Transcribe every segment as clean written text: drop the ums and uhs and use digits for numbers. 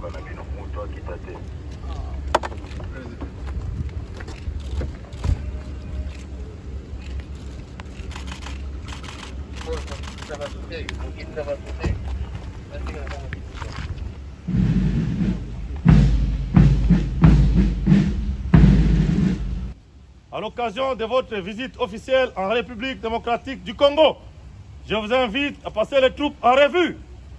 À l'occasion de votre visite officielle en République démocratique du Congo, je vous invite à passer les troupes en revue.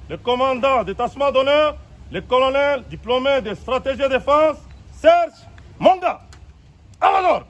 Le commandant détachement d'honneur, le colonel diplômé de stratégie de défense, Serge Monga. Amador.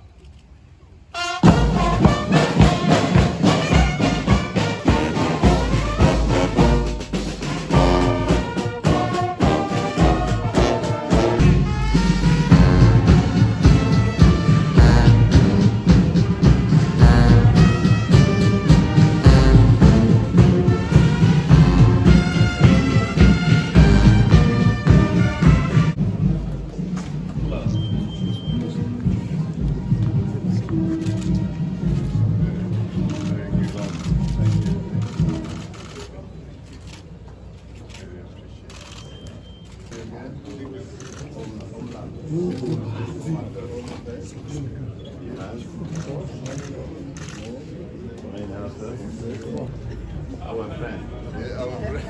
Our friend. Yeah, our friend.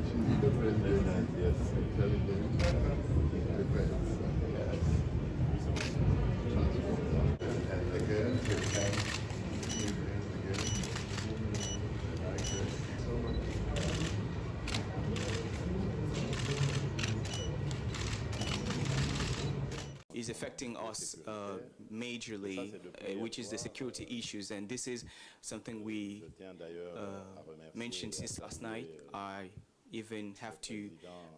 She's the president, yes. And again, is affecting us majorly, which is the security issues, and this is something we mentioned since last night. I even have to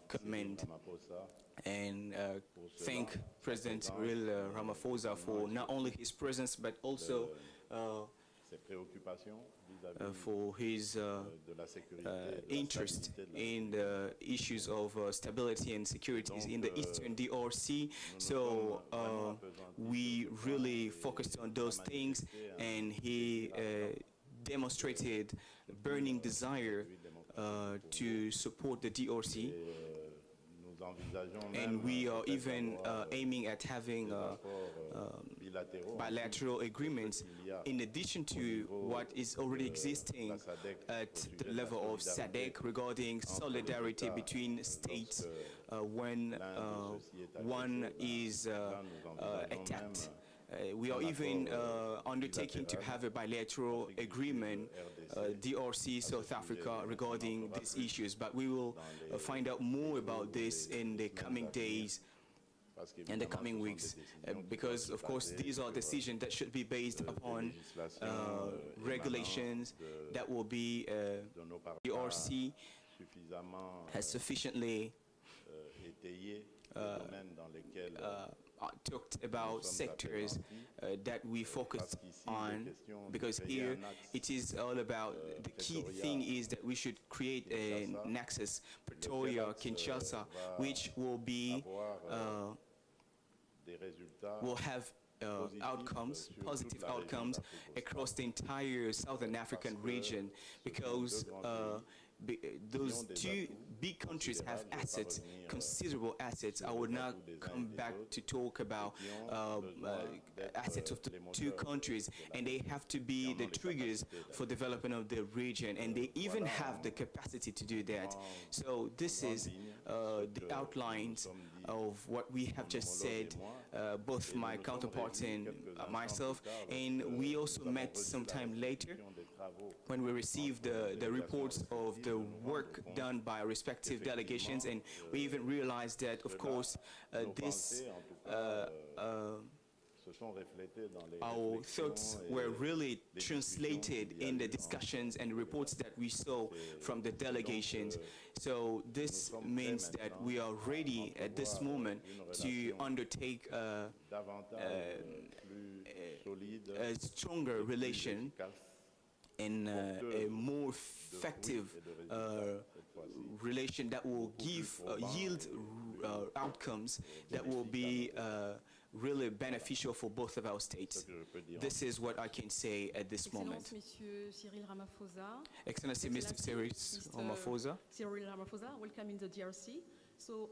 commend and thank President CYRIL RAMAPHOSA for not only his presence but also for his interest in the issues of stability and security in the Eastern DRC. So we really focused on those things, and he demonstrated burning desire to support the DRC. And we are even aiming at having bilateral agreements in addition to what is already existing at the level of SADC regarding solidarity between states when one is attacked. We are even undertaking to have a bilateral agreement, DRC, South Africa, regarding these issues. But we will find out more about this in the coming days and the coming weeks, because, of course, these are decisions that should be based upon regulations that will be DRC has sufficiently talked about sectors that we focused on, because here it is all about, the key thing is that we should create a nexus, Pretoria, Kinshasa, which will be will have outcomes, positive outcomes across the entire Southern African region, because those two big countries have assets, considerable assets. I would not come back to talk about assets of the two countries, and they have to be the triggers for development of the region, and they even have the capacity to do that. So this is the outlines of what we have just said, both my counterparts and myself, and we also met some time later when we received the reports of the work done by respective delegations, and we even realized that, of course, this our thoughts were really translated in the discussions and reports that we saw from the delegations. So this means that we are ready at this moment to undertake a stronger relation and a more effective relation that will give yield outcomes that will be really beneficial for both of our states. This is what I can say at this moment. Monsieur Cyril Ramaphosa. Excellency Mr. Cyril Ramaphosa. Cyril Ramaphosa, welcome in the DRC. So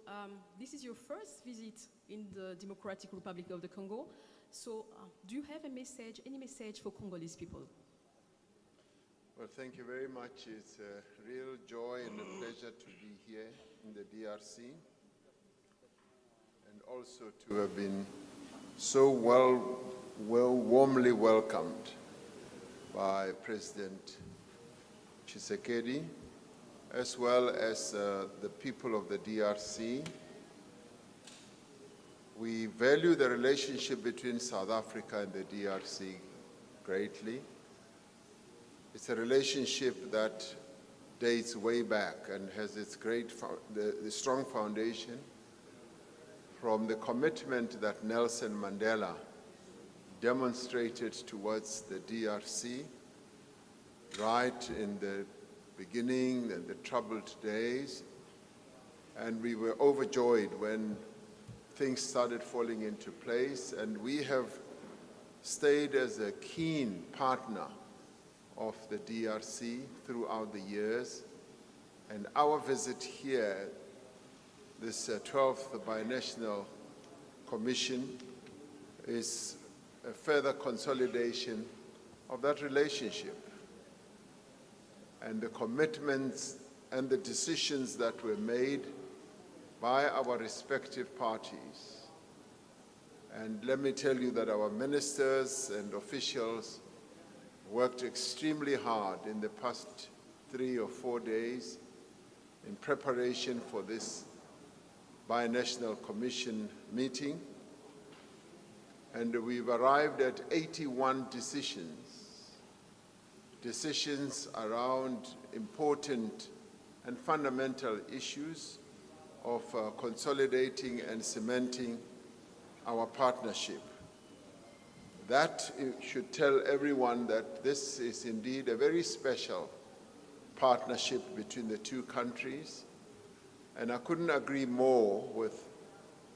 this is your first visit in the Democratic Republic of the Congo. So do you have a message, any message for Congolese people? Well, thank you very much. It's a real joy and a pleasure to be here in the DRC and also to have been so warmly welcomed by President TSHISEKEDI, as well as the people of the DRC. We value the relationship between South Africa and the DRC greatly. It's a relationship that dates way back and has its the strong foundation from the commitment that Nelson Mandela demonstrated towards the DRC right in the beginning and the troubled days. And we were overjoyed when things started falling into place, and we have stayed as a keen partner of the DRC throughout the years. And our visit here, this 12th Binational Commission, is a further consolidation of that relationship and the commitments and the decisions that were made by our respective parties. And let me tell you that our ministers and officials worked extremely hard in the past 3 or 4 days in preparation for this Binational Commission meeting. And we've arrived at 81 decisions around important and fundamental issues of consolidating and cementing our partnership. That should tell everyone that this is indeed a very special partnership between the two countries. And I couldn't agree more with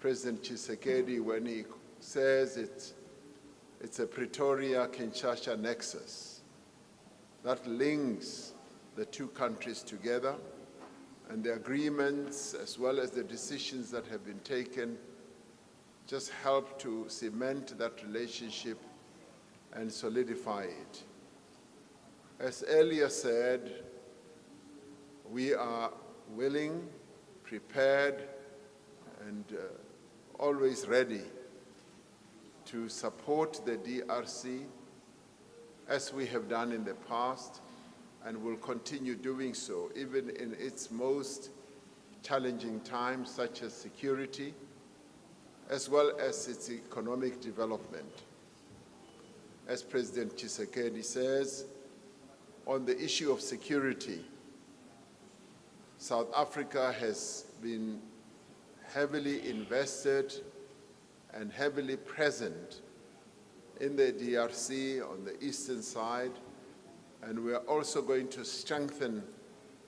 President TSHISEKEDI when he says it's a Pretoria-Kinshasa nexus that links the two countries together, and the agreements as well as the decisions that have been taken just help to cement that relationship and solidify it. As earlier said, we are willing, prepared, and always ready to support the DRC as we have done in the past and will continue doing so, even in its most challenging times, such as security, as well as its economic development. As President TSHISEKEDI says, on the issue of security, South Africa has been heavily invested and heavily present in the DRC on the eastern side, and we are also going to strengthen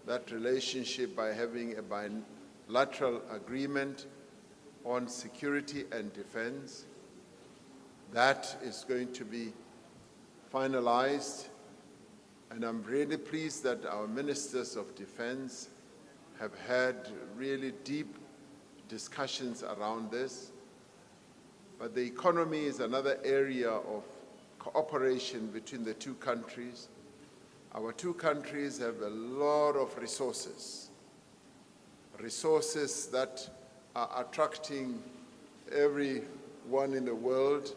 that relationship by having a bilateral agreement on security and defense. That is going to be finalized, and I'm really pleased that our ministers of defense have had really deep discussions around this. But the economy is another area of cooperation between the two countries. Our two countries have a lot of resources that are attracting everyone in the world.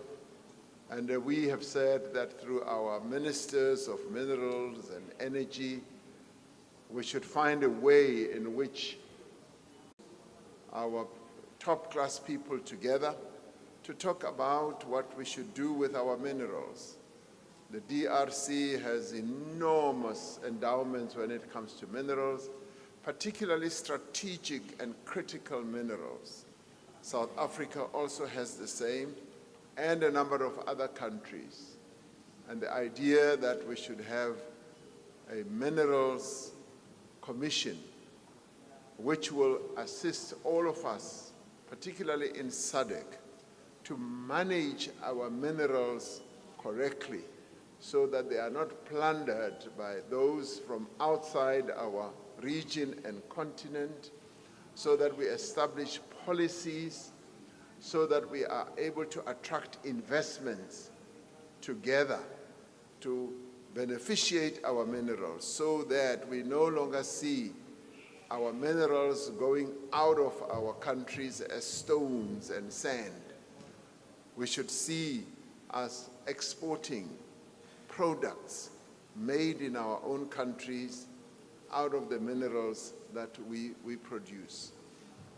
And we have said that through our ministers of minerals and energy, we should find a way in which our top-class people together to talk about what we should do with our minerals. The DRC has enormous endowments when it comes to minerals, particularly strategic and critical minerals. South Africa also has the same, and a number of other countries. And the idea that we should have a minerals commission which will assist all of us, particularly in SADC, to manage our minerals correctly so that they are not plundered by those from outside our region and continent, so that we establish policies so that we are able to attract investments together to beneficiate our minerals, so that we no longer see our minerals going out of our countries as stones and sand. We should see us exporting products made in our own countries out of the minerals that we produce.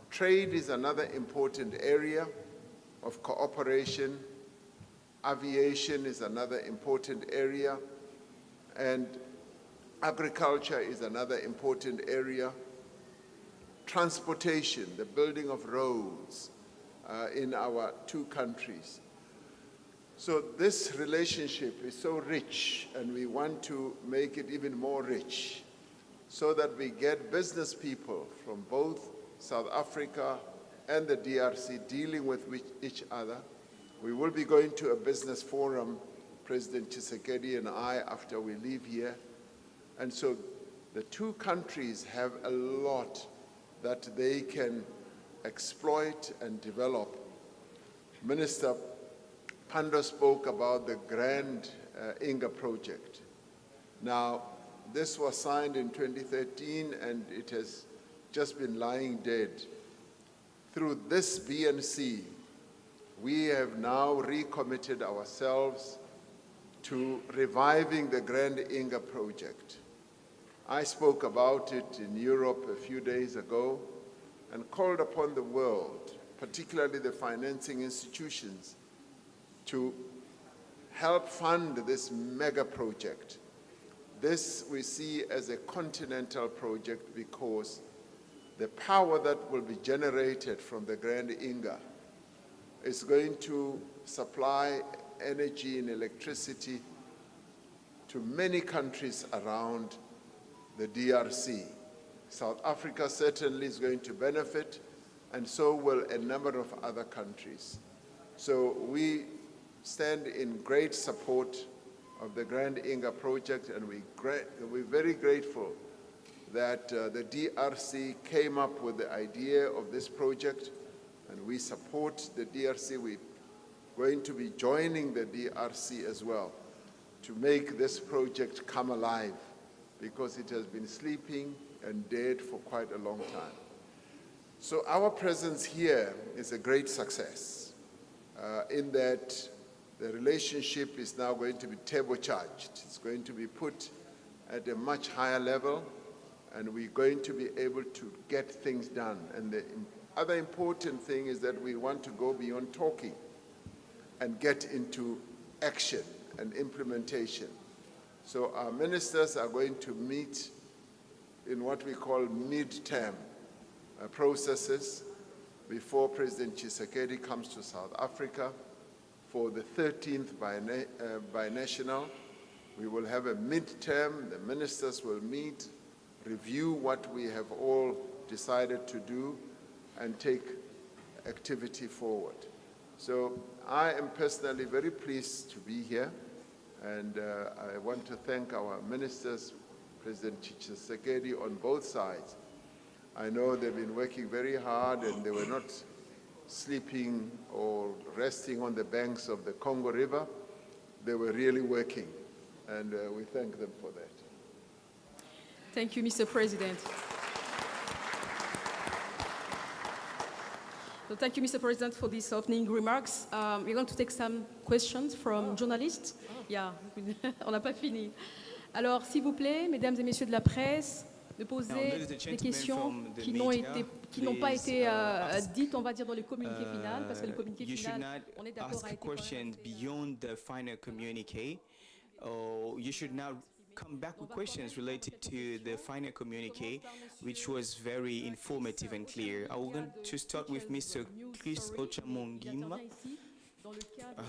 Trade is another important area of cooperation. Aviation is another important area, and agriculture is another important area. Transportation, the building of roads in our two countries. So this relationship is so rich, and we want to make it even more rich so that we get business people from both South Africa and the DRC dealing with each other. We will be going to a business forum, President TSHISEKEDI and I, after we leave here. And so the two countries have a lot that they can exploit and develop. Minister Pando spoke about the Grand Inga project. Now, this was signed in 2013 and it has just been lying dead. Through this BNC, we have now recommitted ourselves to reviving the Grand Inga project. I spoke about it in Europe a few days ago and called upon the world, particularly the financing institutions, to help fund this mega project. This we see as a continental project because the power that will be generated from the Grand Inga is going to supply energy and electricity to many countries around the DRC. South Africa certainly is going to benefit, and so will a number of other countries. So we stand in great support of the Grand Inga project, and we're very grateful that the DRC came up with the idea of this project, and we support the DRC. We're going to be joining the DRC as well to make this project come alive, because it has been sleeping and dead for quite a long time. So our presence here is a great success in that the relationship is now going to be turbocharged. It's going to be put at a much higher level, and we're going to be able to get things done. And the other important thing is that we want to go beyond talking and get into action and implementation. So our ministers are going to meet in what we call mid-term processes before President TSHISEKEDI comes to South Africa for the 13th binational. We will have a mid-term. The ministers will meet, review what we have all decided to do, and take activity forward. So I am personally very pleased to be here, and I want to thank our ministers, President TSHISEKEDI, on both sides. I know they've been working very hard, and they were not sleeping or resting on the banks of the Congo River. They were really working, and we thank them for that. Thank you, Mr. President. So thank you, Mr. President, for these opening remarks. We're going to take some questions from journalists. Yeah, on n'a pas fini. Alors, s'il vous plaît, mesdames et messieurs de la presse, de poser des questions qui n'ont pas été dites, on va dire, dans le communiqué final, parce que le communiqué final, on est d'accord, a été beyond the final communique. You should not come back with questions related to the final communique, which was very informative and clear. I want to start with Mr. Chris Ochamongima,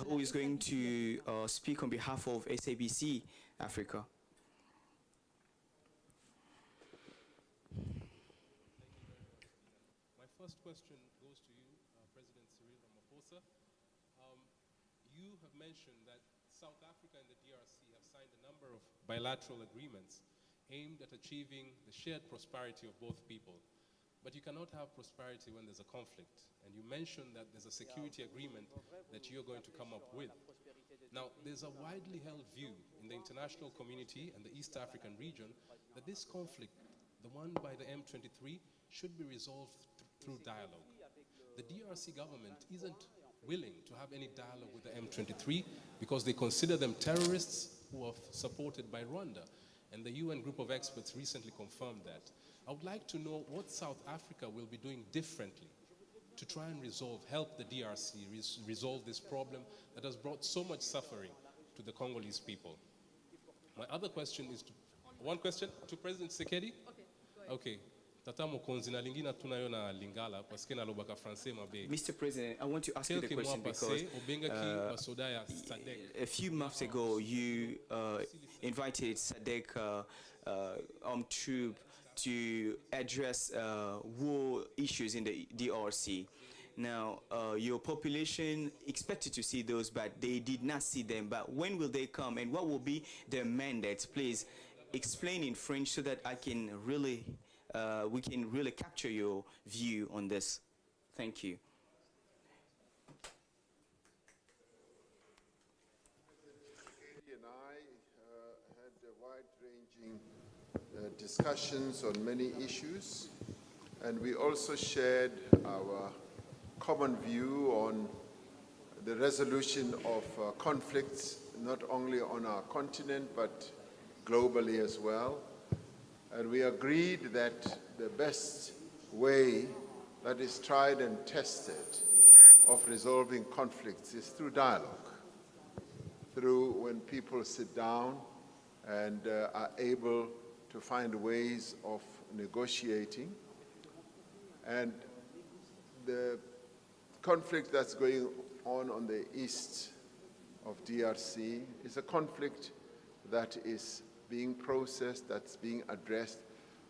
who is going to speak on behalf of SABC Africa. My first question goes to you, President Cyril Ramaphosa. You have mentioned that South Africa and the DRC have signed a number of bilateral agreements aimed at achieving the shared prosperity of both people. But you cannot have prosperity when there's a conflict. And you mentioned that there's a security agreement that you're going to come up with. Now, there's a widely held view in the international community and the East African region that this conflict, the one by the M23, should be resolved through dialogue. The DRC government isn't willing to have any dialogue with the M23 because they consider them terrorists who are supported by Rwanda. And the UN group of experts recently confirmed that. I would like to know what South Africa will be doing differently to try and help the DRC resolve this problem that has brought so much suffering to the Congolese people. My other question is, one question to President Tshisekedi? Okay, go ahead. Okay. Tata mokonzi na lingina tunayo na lingala paske na lobaka français mabe. Mr. President, I want to ask you the question because a few months ago you invited SADC armed troop to address war issues in the DRC. Now, your population expected to see those, but they did not see them. But when will they come, and what will be their mandate? Please explain in French so that I can really, we can really capture your view on this. Thank you. He and I had wide-ranging discussions on many issues, and we also shared our common view on the resolution of conflicts, not only on our continent, but globally as well. And we agreed that the best way that is tried and tested of resolving conflicts is through dialogue, through when people sit down and are able to find ways of negotiating. And the conflict that's going on the east of DRC is a conflict that is being processed, that's being addressed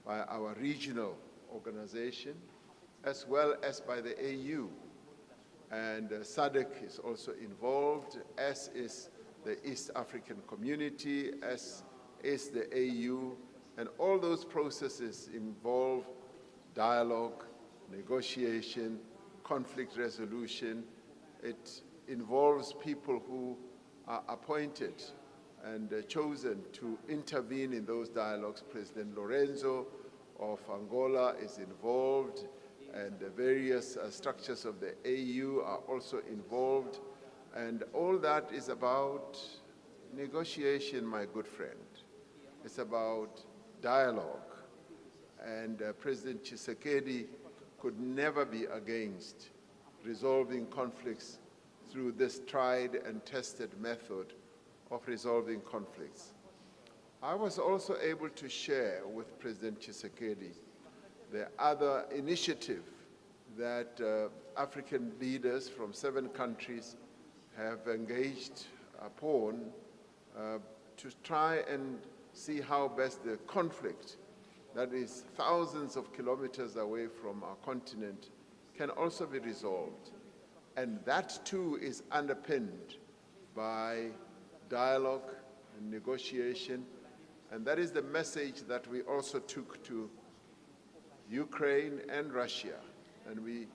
by our regional organization, as well as by the AU. And SADC is also involved, as is the East African community, as is the AU, and all those processes involve dialogue, negotiation, conflict resolution. It involves people who are appointed and chosen to intervene in those dialogues. President Lorenzo of Angola is involved, and the various structures of the AU are also involved. And all that is about negotiation, my good friend. It's about dialogue. And President Tshisekedi could never be against resolving conflicts through this tried and tested method of resolving conflicts. I was also able to share with President Tshisekedi the other initiative that African leaders from 7 countries have engaged upon to try and see how best the conflict that is thousands of kilometers away from our continent can also be resolved. And that too is underpinned by dialogue and negotiation. And that is the message that we also took to Ukraine and Russia. And we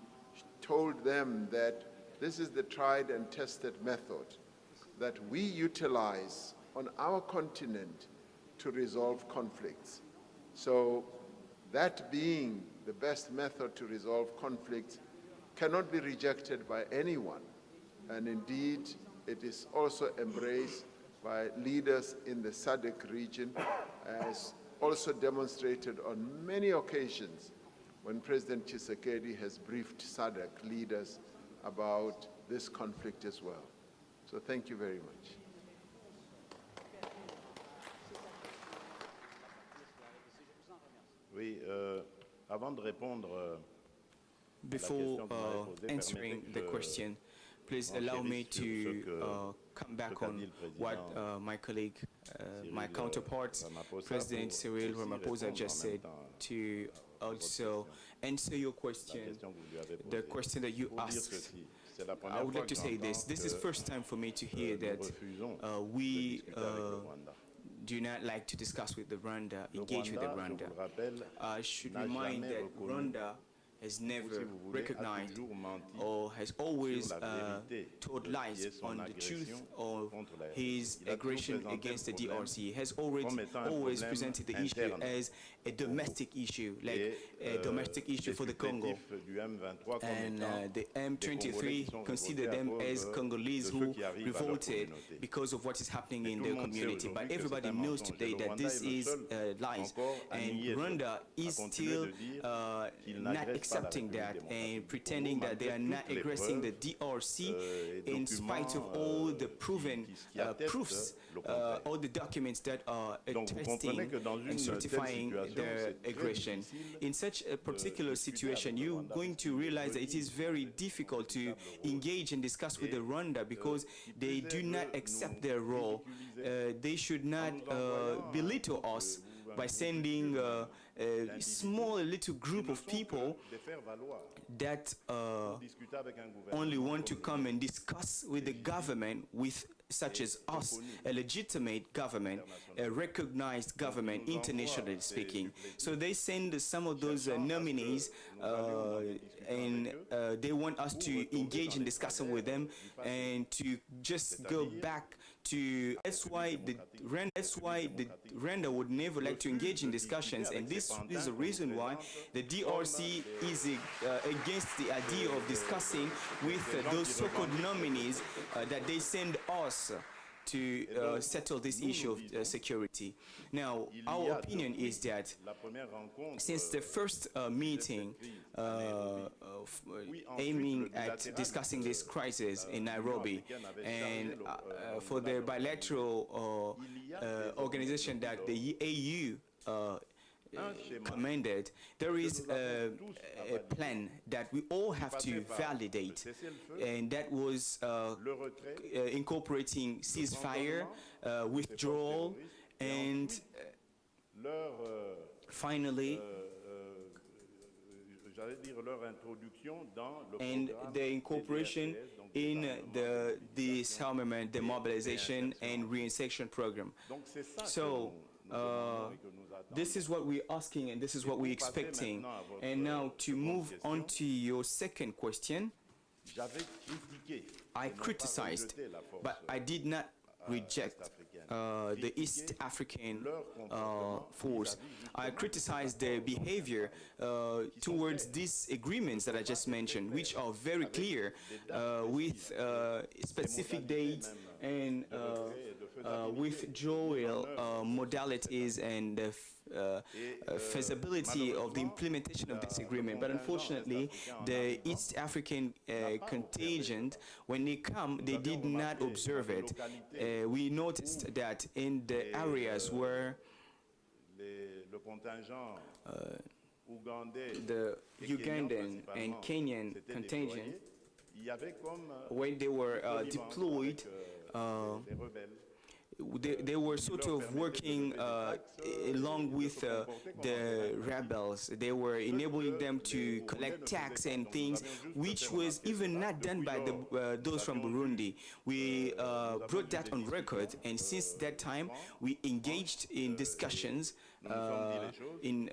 told them that this is the tried and tested method that we utilize on our continent to resolve conflicts. So that being the best method to resolve conflicts cannot be rejected by anyone. And indeed, it is also embraced by leaders in the SADC region, as also demonstrated on many occasions when President Tshisekedi has briefed SADC leaders about this conflict as well. So thank you very much. Oui, avant de répondre Before answering the question, please allow me to come back on what my colleague, my counterpart, President CYRIL Ramaphosa just said to also answer your question, the question that you asked. I would like to say this. This is first time for me to hear that we do not like to discuss with the Rwanda, engage with the Rwanda. I should remind that Rwanda has never recognized or has always told lies on the truth of his aggression against the DRC, has always presented the issue as a domestic issue, like a domestic issue for the Congo. And the M23 consider them as Congolese who revolted because of what is happening in their community. But everybody knows today that this is lies. And Rwanda is still not accepting that and pretending that they are not aggressing the DRC in spite of all the proven proofs, all the documents that are attesting and certifying their aggression. In such a particular situation, you're going to realize that it is very difficult to engage and discuss with the Rwanda because they do not accept their role. They should not belittle us by sending a small little group of people that only want to come and discuss with the government, with such as us, a legitimate government, a recognized government, internationally speaking. So they send some of those nominees and they want us to engage in discussion with them and to just go back to, that's why the Rwanda would never like to engage in discussions, and this is the reason why the DRC is against the idea of discussing with those so-called nominees that they send us to settle this issue of security. Now, our opinion is that since the first meeting aiming at discussing this crisis in Nairobi, and for the bilateral organization that the AU commended, there is a plan that we all have to validate, and that was incorporating ceasefire, withdrawal, and finally and the incorporation in the disarmament, demobilization, and reinsertion program. So this is what we're asking and this is what we're expecting. And now to move on to your second question, I criticized, but I did not reject the East African force. I criticized their behavior towards these agreements that I just mentioned, which are very clear with specific dates and withdrawal modalities and feasibility of the implementation of this agreement. But unfortunately, the East African contingent, when they come, they did not observe it. We noticed that in the areas where the Ugandan and Kenyan contingent, when they were deployed, they were sort of working along with the rebels. They were enabling them to collect tax and things, which was even not done by those from Burundi. We brought that on record, and since that time, we engaged in discussions, in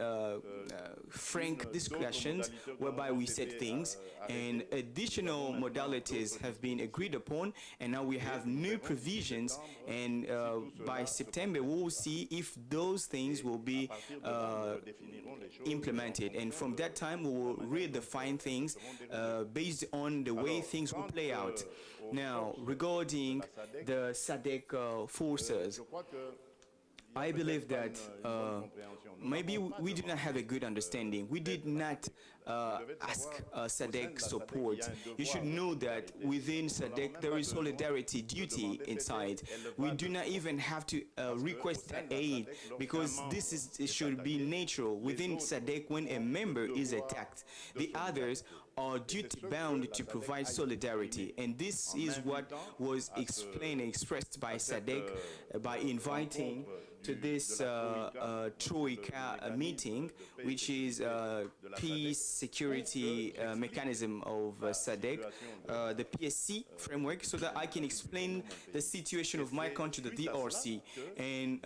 frank discussions, whereby we said things, and additional modalities have been agreed upon, and now we have new provisions, and by September we will see if those things will be implemented, and from that time we will redefine things based on the way things will play out. Now, regarding the SADC forces, I believe that maybe we do not have a good understanding. We did not ask SADC support. You should know that within SADC there is solidarity duty inside. We do not even have to request that aid, because it should be natural within SADC. When a member is attacked, the others are duty bound to provide solidarity, and this is what was explained and expressed by SADC by inviting to this Troika meeting, which is peace security mechanism of SADC, the PSC framework, so that I can explain the situation of my country, the DRC. And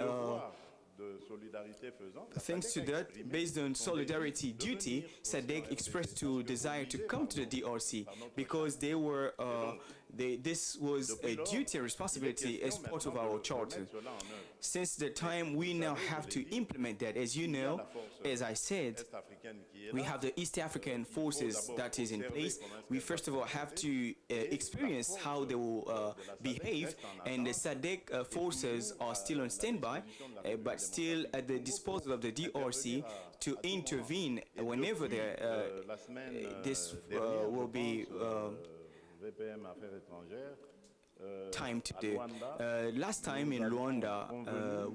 thanks to that, based on solidarity duty, SADC expressed to desire to come to the DRC because they were this was a duty and responsibility as part of our charter. Since the time, we now have to implement that. As you know, as I said, we have the East African forces that is in place. We first of all have to experience how they will behave, and the SADC forces are still on standby, but still at the disposal of the DRC to intervene whenever this will be time to do. Last time in Rwanda,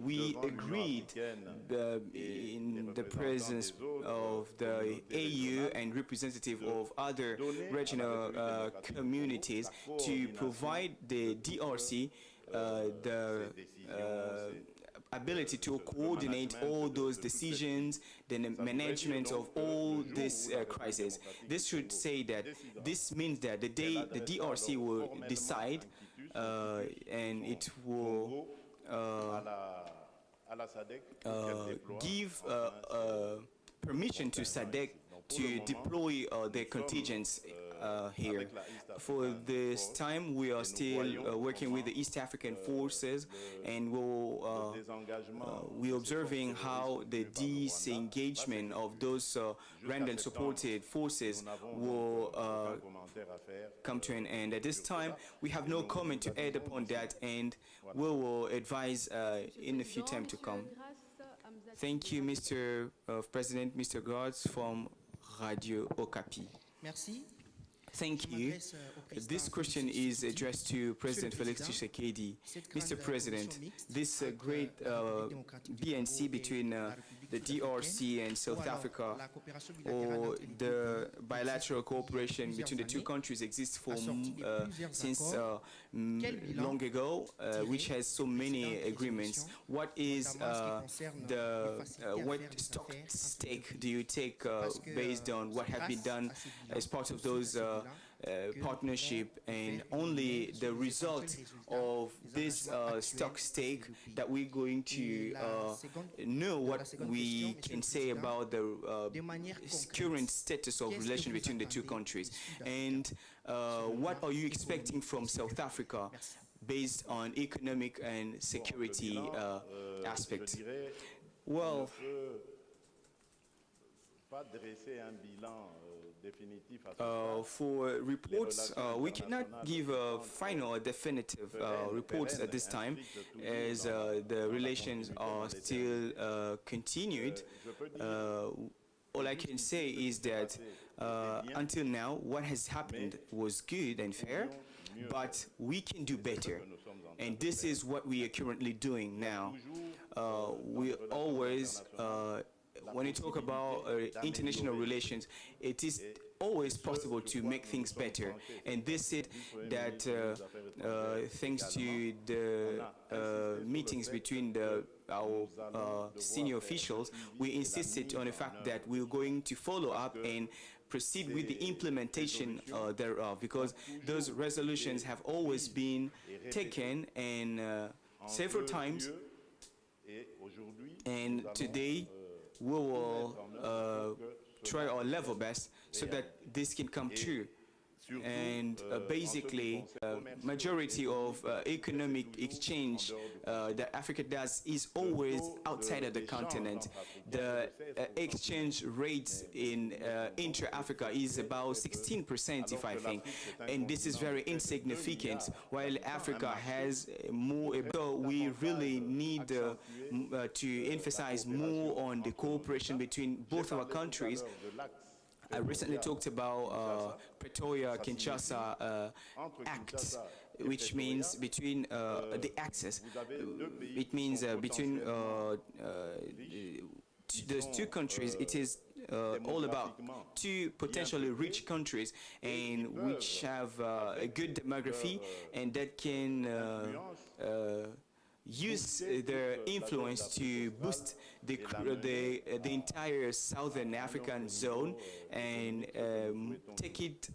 we agreed in the presence of the AU and representative of other regional communities to provide the DRC the ability to coordinate all those decisions, the management of all this crisis. This should say that this means that the day the DRC will decide and it will give permission to SADC to deploy their contingents here. For this time, we are still working with the East African forces, and we're observing how the disengagement of those Rwandan supported forces will come to an end. At this time, we have no comment to add upon that, and we will advise in a few time to come. Thank you, Mr. President, Mr. Gards from Radio Okapi. Merci. Thank you. This question is addressed to President Felix Tshisekedi. Mr. President, this great BNC between the DRC and South Africa, or the bilateral cooperation between the two countries, exists for since long ago, which has so many agreements. What is what stake do you take based on what has been done as part of those partnership, and only the result of this stock stake that we're going to know what we can say about the current status of relation between the two countries, and what are you expecting from South Africa based on economic and security aspects? Well, for reports, we cannot give a final or definitive reports at this time, as the relations are still continued. All I can say is that until now, what has happened was good and fair, but we can do better. And this is what we are currently doing now. We always when you talk about international relations, it is always possible to make things better. And this is that thanks to the meetings between our senior officials, we insisted on the fact that we're going to follow up and proceed with the implementation thereof, because those resolutions have always been taken and several times, and today we will try our level best so that this can come true. And basically, majority of economic exchange that Africa does is always outside of the continent. The exchange rates in intra-Africa is about 16%, if I think, and this is very insignificant, while Africa has more. So we really need to emphasize more on the cooperation between both our countries. I recently talked about Pretoria-Kinshasa Act, which means between the axis. It means between those two countries. It is all about two potentially rich countries, and which have a good demography, and that can use their influence to boost the entire Southern African zone and take it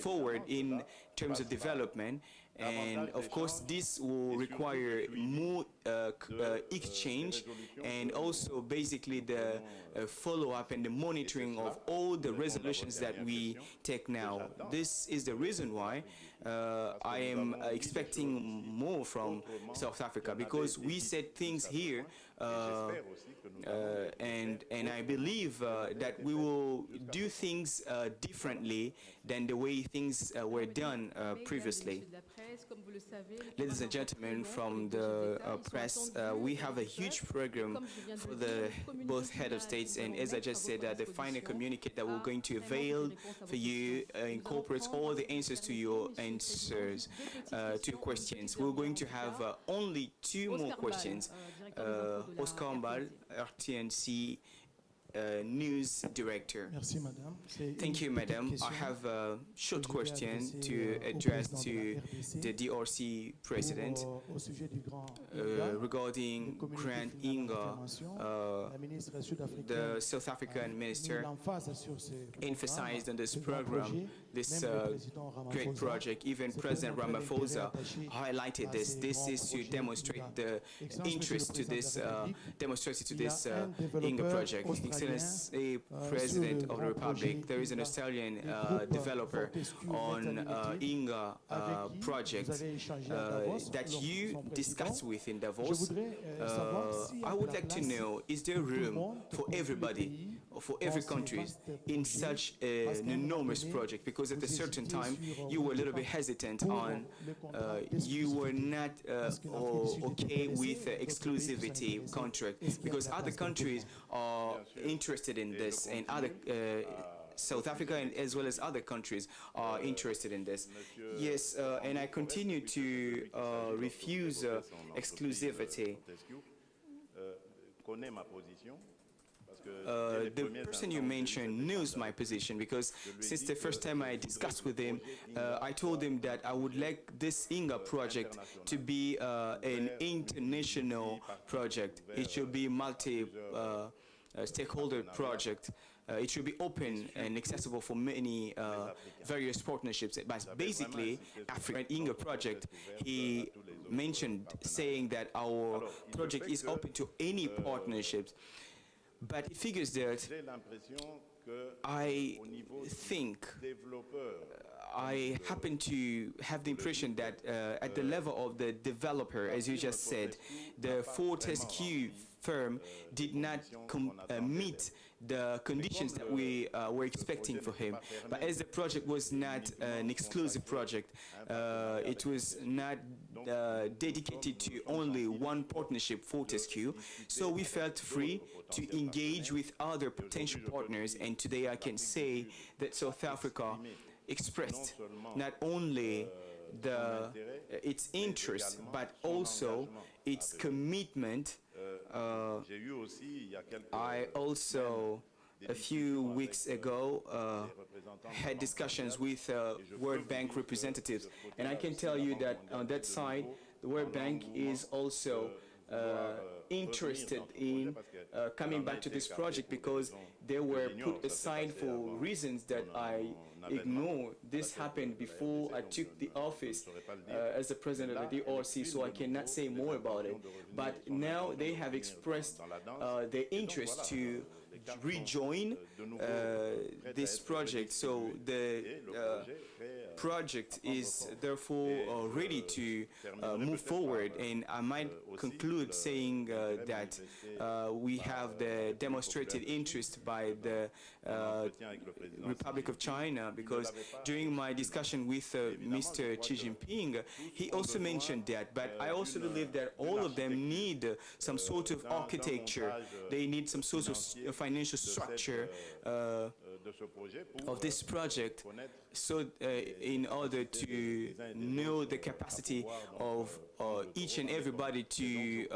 forward in terms of development. And of course, this will require more exchange and also basically the follow-up and the monitoring of all the resolutions that we take now. This is the reason why I am expecting more from South Africa, because we said things here and I believe that we will do things differently than the way things were done previously. Ladies and gentlemen from the press, we have a huge program for the both head of states, and as I just said, the final communique that we're going to avail for you incorporates all the answers to your answers to your questions. We're going to have only 2 more questions. Oscar Mbal, RTNC News Director. Merci, Madame. Thank you, Madam. I have a short question to address to the DRC President regarding Grand Inga. The South African Minister emphasized on this program, this great project. Even President Ramaphosa highlighted this. This is to demonstrate the interest to this, demonstrated to this Inga project. Excellency President of the Republic, there is an Australian developer on Inga project that you discussed with in Davos. I would like to know, is there room for everybody, for every country in such an enormous project? Because at a certain time you were a little bit hesitant on, you were not okay with exclusivity contract, because other countries are interested in this, and other South Africa and as well as other countries are interested in this. Yes, and I continue to refuse exclusivity. The person you mentioned knows my position, because since the first time I discussed with him, I told him that I would like this Inga project to be an international project. It should be multi-stakeholder project. It should be open and accessible for many various partnerships. But basically, African Inga project, he mentioned saying that our project is open to any partnerships. But it figures that I think, I happen to have the impression that at the level of the developer, as you just said, the Fortescue firm did not meet the conditions that we were expecting for him. But as the project was not an exclusive project, it was not dedicated to only one partnership, Fortescue, so we felt free to engage with other potential partners, and today I can say that South Africa expressed not only its interest, but also its commitment. I also, a few weeks ago, had discussions with World Bank representatives, and I can tell you that on that side, the World Bank is also interested in coming back to this project, because they were put aside for reasons that I ignore. This happened before I took the office as the president of the DRC, so I cannot say more about it. But now they have expressed their interest to rejoin this project. So the project is therefore ready to move forward, and I might conclude saying that we have the demonstrated interest by the Republic of China, because during my discussion with Mr. Xi Jinping, he also mentioned that. But I also believe that all of them need some sort of architecture. They need some sort of financial structure of this project, so in order to know the capacity of each and everybody to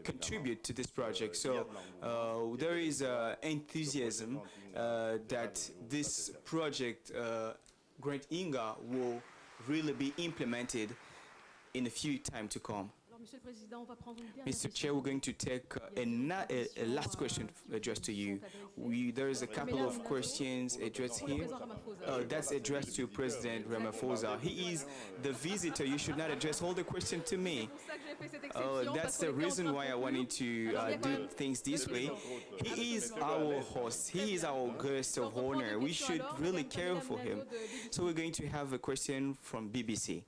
contribute to this project. So there is enthusiasm that this project, Great Inga, will really be implemented in a few time to come. Monsieur le Président, on va prendre une dernière Mr. question. Chair, we're going to take a last question addressed to you. There's a couple of questions addressed Pour le here. président Ramaphosa. That's addressed to President Ramaphosa. He is the visitor. You should not address all the questions to me. C'est pour ça que j'ai fait cette exception, That's parce the qu'on était en reason train de why I conclure. wanted to Alors, il y a quand do même things this deux way. questions. He is our host. He is our guest of honor. We should really care for him. So we're going to have a question from BBC.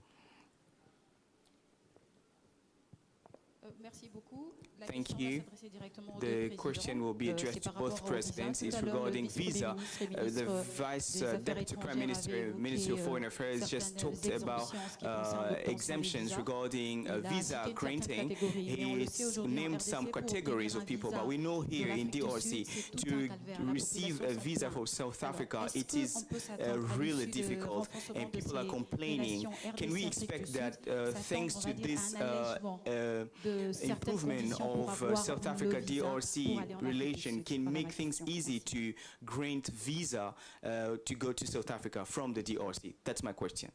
Merci beaucoup. La Thank question va you. s'adresser directement aux The deux question présidents. will be addressed C'est to par both rapport au visa. presidents. Tout It's à l'heure, le regarding vice-premier visa. ministre et The ministre Vice des Affaires Deputy Prime étrangères Minister, avait Minister of évoqué, Foreign Affairs, just certaines talked about exemptions en ce qui concerne l'obtention des exemptions visas. regarding Il a visa cité certaines granting. catégories, mais on le sait He aujourd'hui en named RDC, some pour categories obtenir of un people, visa but we know de here in l'Afrique du DRC Sud, c'est tout to un calvaire. La receive a population s'en visa plaint. for South Alors, Africa, est-ce it qu'on is peut s'attendre à really l'issue de difficult, renforcement and de people are ces complaining. relations Can we RDC-Afrique expect du that Sud, thanks s'attendre, on to va dire, this à un allègement de certaines improvement conditions pour of avoir South le Africa visa pour DRC aller en Afrique du relation Sud? can Voilà make ma things question. easy Merci. to grant visa to go to South Africa from the DRC? That's my question.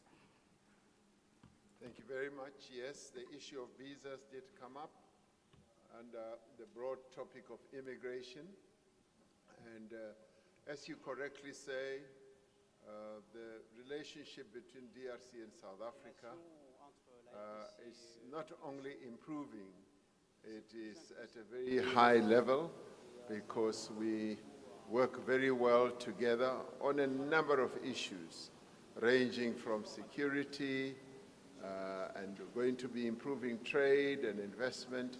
Thank you very much. Yes, the issue of visas did come up under the broad topic of immigration. And as you correctly say, the relationship between DRC and South Africa is not only improving, it is at a very high level because we work very well together on a number of issues, ranging from security and going to be improving trade and investment,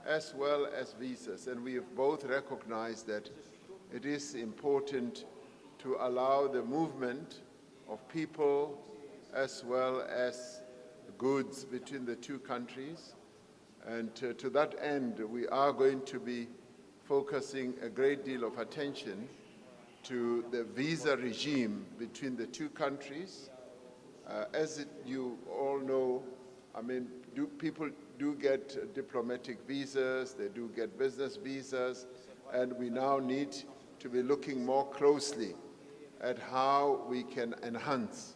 as well as visas. And we have both recognized that it is important to allow the movement of people as well as goods between the two countries. And to that end, we are going to be focusing a great deal of attention to the visa regime between the two countries. You all know, I mean, people do get diplomatic visas, they do get business visas, and we now need to be looking more closely at how we can enhance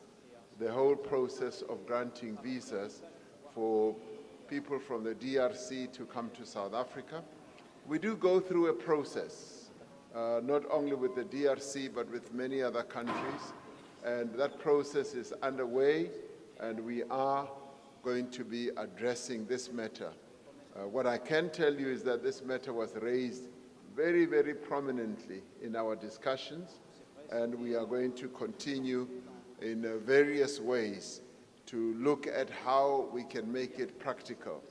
the whole process of granting visas for people from the DRC to come to South Africa. We do go through a process, not only with the DRC, but with many other countries, and that process is underway, and we are going to be addressing this matter. What I can tell you is that this matter was raised very, very prominently in our discussions, and we are going to continue in various ways to look at how we can make it practical.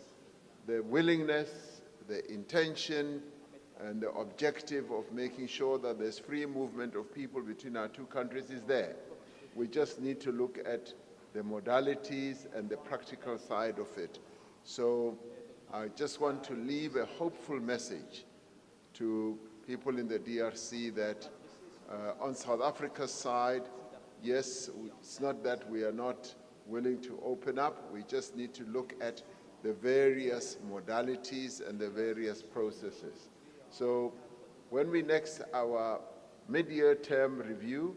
The willingness, the intention, and the objective of making sure that there's free movement of people between our two countries is there. We just need to look at the modalities and the practical side of it. So I just want to leave a hopeful message to people in the DRC that on South Africa's side, yes, it's not that we are not willing to open up, we just need to look at the various modalities and the various processes. So when we next our mid-year term review,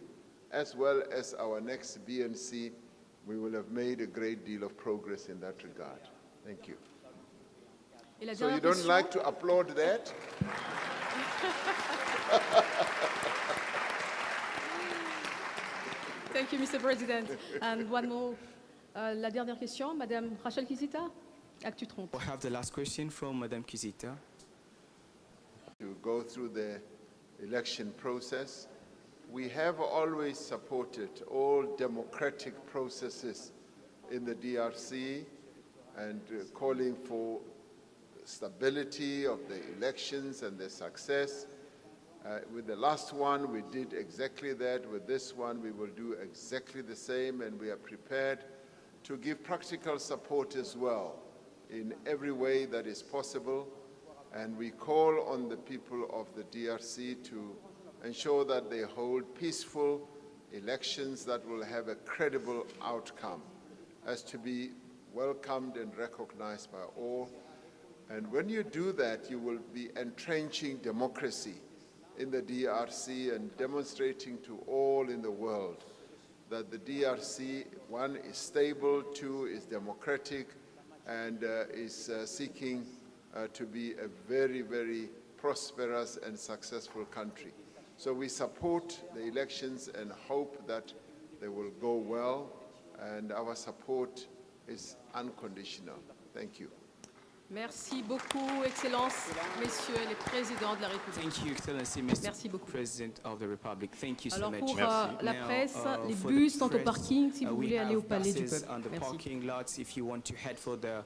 as well as our next BNC, we will have made a great deal of progress in that regard. Thank you. Et la So you dernière don't question. like to applaud that? Thank you, Mr. President. And one more. La dernière question, Madame Rachel Kizita, Actu 30. We'll have the last question from Madame Kizita. To go through the election process. We have always supported all democratic processes in the DRC and calling for stability of the elections and their success. With the last one, we did exactly that. With this one, we will do exactly the same, and we are prepared to give practical support as well in every way that is possible. And we call on the people of the DRC to ensure that they hold peaceful elections that will have a credible outcome as to be welcomed and recognized by all. And when you do that, you will be entrenching democracy in the DRC and demonstrating to all in the world that the DRC, one, is stable, two, is democratic, and is seeking to be a very, very prosperous and successful country. So we support the elections and hope that they will go well, and our support is unconditional. Thank you. Merci beaucoup, Excellence, Messieurs les Présidents de la République. Thank you, Excellency, Mr. Merci beaucoup. President of the Republic. Thank you so Alors much. pour la Now, presse, les for bus the sont au press, parking si vous we voulez aller au have Palais du buses Peuple. on the Merci. parking lots if you want to head for the